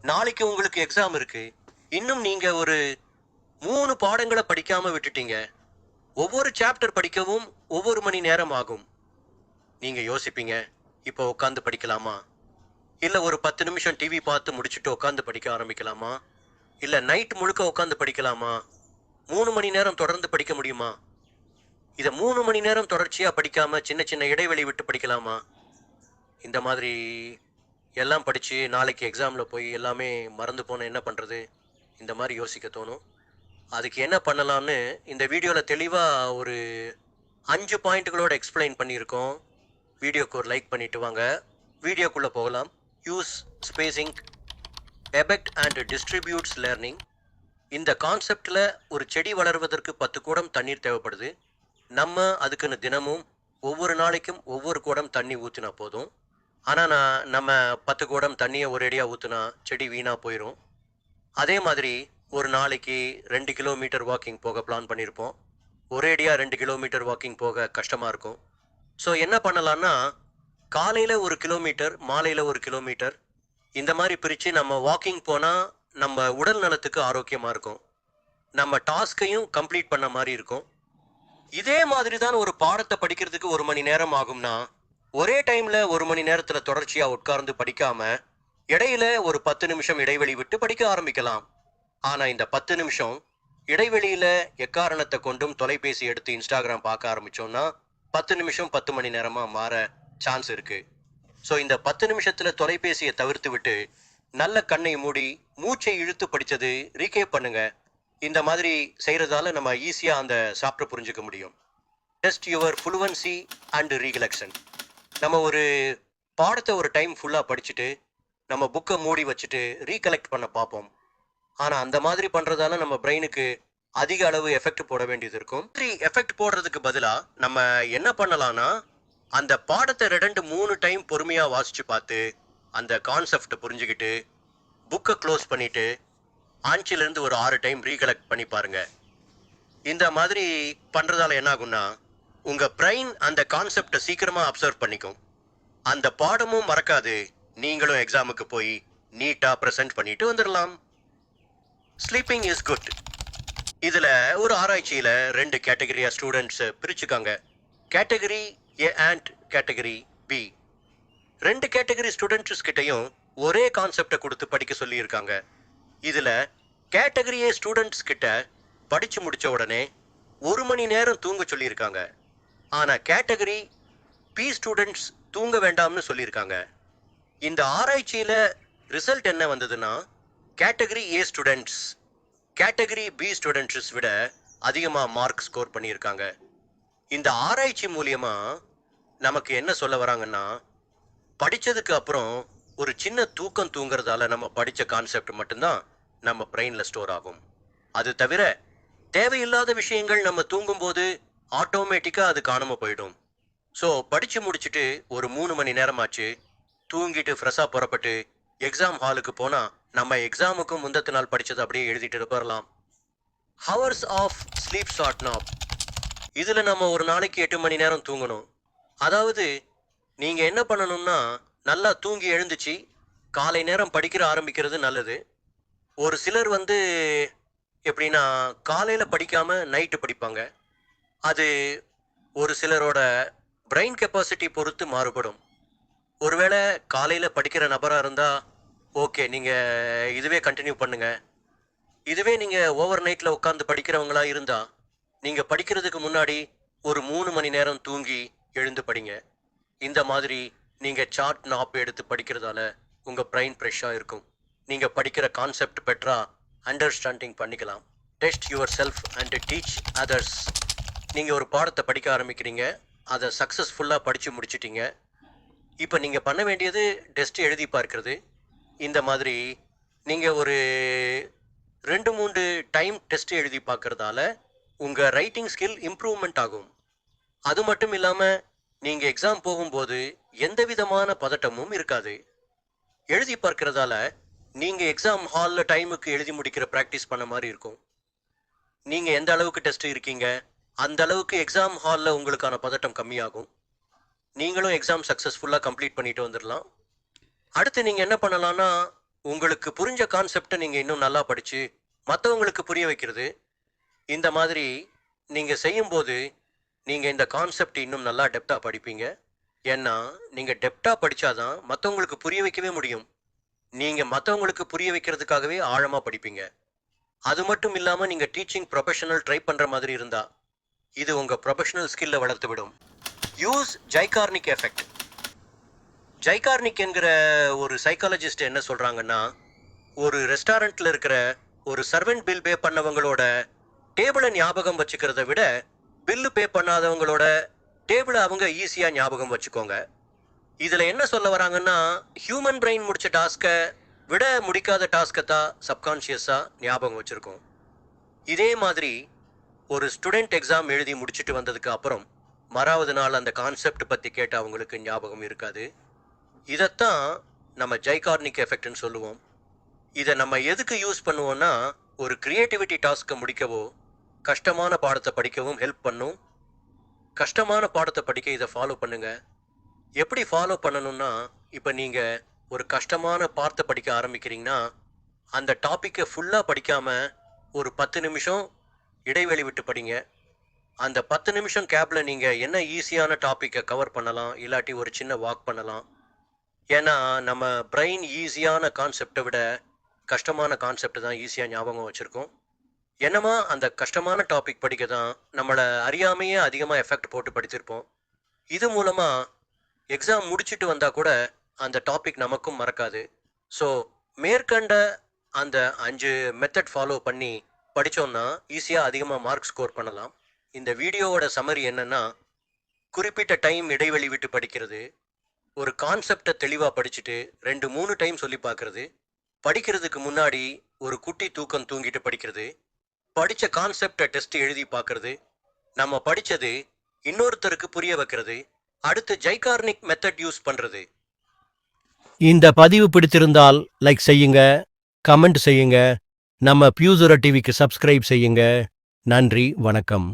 நாளைக்கு உங்களுக்கு எக்ஸாம் இருக்கு. இன்னும் நீங்க ஒரு 3 பாடங்களை படிக்காம விட்டுட்டீங்க. ஒவ்வொரு சாப்டர் படிக்கவும் ஒவ்வொரு மணி நேரம் ஆகும். நீங்க யோசிப்பீங்க, இப்போ உட்காந்து படிக்கலாமா? இல்ல ஒரு 10 நிமிஷம் டிவி பார்த்து முடிச்சுட்டு உட்காந்து படிக்க ஆரம்பிக்கலாமா? இல்ல நைட் முழுக்க உட்காந்து படிக்கலாமா? 3 மணி நேரம் தொடர்ந்து படிக்க முடியுமா? இத 3 மணி நேரம் தொடர்ச்சியா படிக்காம சின்ன சின்ன இடைவெளி விட்டு படிக்கலாமா? இந்த மாதிரி எல்லாம் படிச்சு நாளைக்கு எக்ஸாம்ல போய் எல்லாமே மறந்து போன என்ன பண்றது? இந்த மாதிரி யோசிக்க தோணும். அதுக்கு என்ன பண்ணலாம்னு இந்த வீடியோல தெளிவா ஒரு 5 பாயிண்ட்களோட எக்ஸ்பிளைன் பண்ணியிருக்கோம். வீடியோக்கு ஒரு லைக் பண்ணிட்டு வாங்க. வீடியோக்குள்ள போகலாம். Use spacing, effect and distributes learning. இந்த கான்செப்ட்ல ஒரு செடி வளர்வதற்கு 10 குடம் தண்ணீர் தேவைப்படுது. நம்ம அதுக்குன்னு தினமும் ஒவ்வொரு நாளைக்கும் ஒவ்வொரு குடம் தண்ணி ஊற்றினா போதும். ஆனால் நம்ம 10 குடம் தண்ணியை ஒரேடியாக ஊற்றினா செடி வீணாக போயிடும். அதே மாதிரி ஒரு நாளைக்கு 2 கிலோமீட்டர் வாக்கிங் போக பிளான் பண்ணியிருப்போம். ஒரேடியாக 2 கிலோமீட்டர் வாக்கிங் போக கஷ்டமாக இருக்கும். ஸோ என்ன பண்ணலான்னா, காலையில் 1 கிலோமீட்டர், மாலையில் 1 கிலோமீட்டர் இந்த மாதிரி பிரித்து நம்ம வாக்கிங் போனால் நம்ம உடல் நலத்துக்கு ஆரோக்கியமாக இருக்கும். நம்ம டாஸ்கையும் கம்ப்ளீட் பண்ண மாதிரி இருக்கும். இதே மாதிரி தான் ஒரு பாடத்தை படிக்கிறதுக்கு 1 மணி நேரம் ஆகும்னா, ஒரே டைம்ல 1 மணி நேரத்துல தொடர்ச்சியா உட்கார்ந்து படிக்காம இடையில ஒரு 10 நிமிஷம் இடைவெளி விட்டு படிக்க ஆரம்பிக்கலாம். ஆனா இந்த 10 நிமிஷம் இடைவெளியில எக்காரணத்தை கொண்டும் தொலைபேசி எடுத்து இன்ஸ்டாகிராம் பார்க்க ஆரம்பிச்சோம்னா 10 நிமிஷம் 10 மணி நேரமா மாற சான்ஸ் இருக்கு. ஸோ இந்த 10 நிமிஷத்துல தொலைபேசியை தவிர்த்து விட்டு நல்ல கண்ணை மூடி மூச்சை இழுத்து படிச்சது ரீகேப் பண்ணுங்க. இந்த மாதிரி செய்யறதால நம்ம ஈஸியா அந்த சாப்டர் புரிஞ்சுக்க முடியும். Test your fluency and recollection. நம்ம ஒரு பாடத்தை ஒரு டைம் ஃபுல்லா படிச்சுட்டு நம்ம புக்கை மூடி வச்சுட்டு ரீகலெக்ட் பண்ண பார்ப்போம். ஆனா அந்த மாதிரி பண்றதால நம்ம பிரெயினுக்கு அதிக அளவு எஃபெக்ட் போட வேண்டியது இருக்கும். எஃபெக்ட் போடுறதுக்கு பதிலா நம்ம என்ன பண்ணலாம்னா, அந்த பாடத்தை 2-3 டைம் பொறுமையா வாசிச்சு பார்த்து அந்த கான்செப்டை புரிஞ்சுக்கிட்டு புக்கை க்ளோஸ் பண்ணிட்டு 5 ஒரு 6 டைம் ரீகலெக்ட் பண்ணி பாருங்க. இந்த மாதிரி பண்றதால என்ன ஆகும்னா, உங்க பிரெயின் அந்த கான்செப்டை சீக்கிரமா அப்சர்வ் பண்ணிக்கும். அந்த பாடமும் மறக்காது. நீங்களும் எக்ஸாமுக்கு போய் நீட்டா பிரசன்ட் பண்ணிட்டு வந்துடலாம். Sleeping is good. இதுல ஒரு ஆராய்ச்சியில 2 கேட்டகரியா ஸ்டூடெண்ட்ஸ் பிரிச்சுக்காங்க. Category A and category B. 2 category students கிட்டையும் ஒரே கான்செப்டை கொடுத்து படிக்க சொல்லியிருக்காங்க. இதுல கேட்டகரி ஏ ஸ்டூடெண்ட்ஸ் கிட்ட படிச்சு முடிச்ச உடனே 1 மணி நேரம் தூங்க சொல்லியிருக்காங்க. ஆனா கேட்டகரி பி ஸ்டூடெண்ட்ஸ் தூங்க வேண்டாம்னு சொல்லியிருக்காங்க. இந்த ஆராய்ச்சியில ரிசல்ட் என்ன வந்ததுன்னா, category A students category B students விட அதிகமா மார்க் ஸ்கோர் பண்ணியிருக்காங்க. இந்த ஆராய்ச்சி மூலியமா நமக்கு என்ன சொல்ல வராங்கன்னா, படிச்சதுக்கு அப்புறம் ஒரு சின்ன தூக்கம் தூங்குறதால நம்ம படிச்ச கான்செப்ட் மட்டும்தான் நம்ம பிரெயின்ல ஸ்டோர் ஆகும். அது தவிர தேவையில்லாத விஷயங்கள் நம்ம தூங்கும்போது ஆட்டோமேட்டிக்கா அது காணாம போயிடும். ஸோ படிச்சு முடிச்சுட்டு ஒரு 3 மணி நேரமாச்சு தூங்கிட்டு ஃப்ரெஷ்ஷாக புறப்பட்டு எக்ஸாம் ஹாலுக்கு போனா நம்ம எக்ஸாமுக்கு முந்தத்த நாள் படிச்சதை அப்படியே எழுதிட்டு போயிடலாம். ஹவர்ஸ் ஆஃப் ஸ்லீப் ஷார்ட் நாப். இதுல நம்ம ஒரு நாளைக்கு 8 மணி நேரம் தூங்கணும். அதாவது நீங்க என்ன பண்ணணும்னா, நல்லா தூங்கி எழுந்துச்சு காலை நேரம் படிக்கிற ஆரம்பிக்கிறது நல்லது. ஒரு சிலர் எப்படின்னா காலையில படிக்காம நைட்டு படிப்பாங்க. அது ஒரு சிலரோட பிரெயின் கெப்பாசிட்டி பொறுத்து மாறுபடும். ஒருவேளை காலையில படிக்கிற நபரா இருந்தா ஓகே, நீங்க இதுவே கண்டினியூ பண்ணுங்க. இதுவே நீங்க ஓவர் நைட்ல உட்கார்ந்து படிக்கிறவங்களா இருந்தா நீங்க படிக்கிறதுக்கு முன்னாடி ஒரு 3 மணி நேரம் தூங்கி எழுந்து படிங்க. இந்த மாதிரி நீங்க சார்ட் நாப் எடுத்து படிக்கிறதால உங்க பிரெயின் ஃப்ரெஷ்ஷா இருக்கும். நீங்க படிக்கிற கான்செப்ட் பெட்டரா அண்டர்ஸ்டாண்டிங் பண்ணிக்கலாம். Test your self and teach others. நீங்க ஒரு பாடத்தை படிக்க ஆரம்பிக்கிறீங்க, அதை சக்சஸ்ஃபுல்லா படிச்சு முடிச்சிட்டீங்க. இப்போ நீங்க பண்ண வேண்டியது டெஸ்ட் எழுதி பார்க்கிறது. இந்த மாதிரி நீங்க ஒரு 2-3 டைம் டெஸ்ட் எழுதி பார்க்கறதால உங்க ரைட்டிங் ஸ்கில் இம்ப்ரூவ்மெண்ட் ஆகும். அது மட்டும் இல்லாம நீங்க எக்ஸாம் போகும்போது எந்த விதமான பதட்டமும் இருக்காது. எழுதி பார்க்கறதால நீங்க எக்ஸாம் ஹால்ல டைமுக்கு எழுதி முடிக்கிற பிராக்டிஸ் பண்ண மாதிரி இருக்கும். நீங்க எந்த அளவுக்கு டெஸ்ட் இருக்கீங்க அந்த அளவுக்கு எக்ஸாம் ஹால்ல உங்களுக்கான பதட்டம் கம்மியாகும். நீங்களும் எக்ஸாம் சக்சஸ்ஃபுல்லா கம்ப்ளீட் பண்ணிட்டு வந்துடலாம். அடுத்து நீங்க என்ன பண்ணலாம்னா, உங்களுக்கு புரிஞ்ச கான்செப்டை நீங்க இன்னும் நல்லா படிச்சு மற்றவங்களுக்கு புரிய வைக்கிறது. இந்த மாதிரி நீங்க செய்யும்போது நீங்க இந்த கான்செப்ட் இன்னும் நல்லா டெப்தா படிப்பீங்க. ஏன்னா நீங்க டெப்தா படிச்சாதான் மற்றவங்களுக்கு புரிய வைக்கவே முடியும். நீங்க மற்றவங்களுக்கு புரிய வைக்கிறதுக்காகவே ஆழமா படிப்பீங்க. அது மட்டும் இல்லாம நீங்க டீச்சிங் ப்ரொஃபஷனல் ட்ரை பண்ற மாதிரி இருந்தா இது உங்க ப்ரொஃபஷனல் ஸ்கில்ல வளர்த்து விடும். Use Zeigarnik effect. ஜைகார்னிக் என்கிற ஒரு சைக்காலஜிஸ்ட் என்ன சொல்றாங்கன்னா, ஒரு ரெஸ்டாரண்ட்ல இருக்கிற ஒரு சர்வெண்ட் பில் பே பண்ணவங்களோட டேபிளை ஞாபகம் வச்சுக்கிறத விட பில்லு பே பண்ணாதவங்களோட டேபிளை அவங்க ஈஸியா ஞாபகம் வச்சுக்கோங்க. இதுல என்ன சொல்ல வராங்கன்னா, ஹியூமன் பிரெயின் முடிச்ச டாஸ்கை விட முடிக்காத டாஸ்கை தான் சப்கான்ஷியஸா ஞாபகம் வச்சிருக்கோம். இதே மாதிரி ஒரு ஸ்டூடெண்ட் எக்ஸாம் எழுதி முடிச்சுட்டு வந்ததுக்கு அப்புறம் மறாவது நாள் அந்த கான்செப்ட் பத்தி கேட்ட அவங்களுக்கு ஞாபகம் இருக்காது. இதைத்தான் நம்ம ஜைகார்னிக் எஃபெக்ட்னு சொல்லுவோம். இதை நம்ம எதுக்கு யூஸ் பண்ணுவோம்னா, ஒரு கிரியேட்டிவிட்டி டாஸ்க்கை முடிக்கவோ கஷ்டமான பாடத்தை படிக்கவும் ஹெல்ப் பண்ணும். கஷ்டமான பாடத்தை படிக்க இதை ஃபாலோ பண்ணுங்க. எப்படி ஃபாலோ பண்ணணும்னா, இப்போ நீங்க ஒரு கஷ்டமான பாடத்தை படிக்க ஆரம்பிக்கிறீங்கன்னா அந்த டாப்பிக்கை ஃபுல்லாக படிக்காம ஒரு 10 நிமிஷம் இடைவெளி விட்டு படிங்க. அந்த 10 நிமிஷம் கேப்ல நீங்க என்ன ஈஸியான டாப்பிக்கை கவர் பண்ணலாம், இல்லாட்டி ஒரு சின்ன வாக் பண்ணலாம். ஏன்னா நம்ம பிரெயின் ஈஸியான கான்செப்டை விட கஷ்டமான கான்செப்ட் தான் ஈஸியாக ஞாபகம் வச்சுருக்கோம். என்னமா அந்த கஷ்டமான டாபிக் படிக்க தான் நம்மளை அறியாமையே அதிகமாக எஃபெக்ட் போட்டு படிச்சிருப்போம். இது மூலமாக எக்ஸாம் முடிச்சுட்டு வந்தால் கூட அந்த டாபிக் நமக்கும் மறக்காது. ஸோ மேற்கண்ட அந்த 5 மெத்தட் ஃபாலோ பண்ணி படித்தோம்னா ஈஸியாக அதிகமாக மார்க் ஸ்கோர் பண்ணலாம். இந்த வீடியோவோட சம்மரி என்னன்னா, குறிப்பிட்ட டைம் இடைவெளி விட்டு படிக்கிறது, ஒரு கான்செப்டை தெளிவாக படிச்சுட்டு 2-3 டைம் சொல்லி பார்க்கறது, படிக்கிறதுக்கு முன்னாடி ஒரு குட்டி தூக்கம் தூங்கிட்டு படிக்கிறது, படித்த கான்செப்டை டெஸ்ட் எழுதி பார்க்கறது, நம்ம படித்தது இன்னொருத்தருக்கு புரிய வைக்கிறது, அடுத்து ஜைகார்னிக் மெத்தட் யூஸ் பண்ணுறது. இந்த பதிவு பிடித்திருந்தால் லைக் செய்யுங்க, கமெண்ட் செய்யுங்க, நம்ம பியூசுரா டிவிக்கு சப்ஸ்கிரைப் செய்யுங்க. நன்றி, வணக்கம்.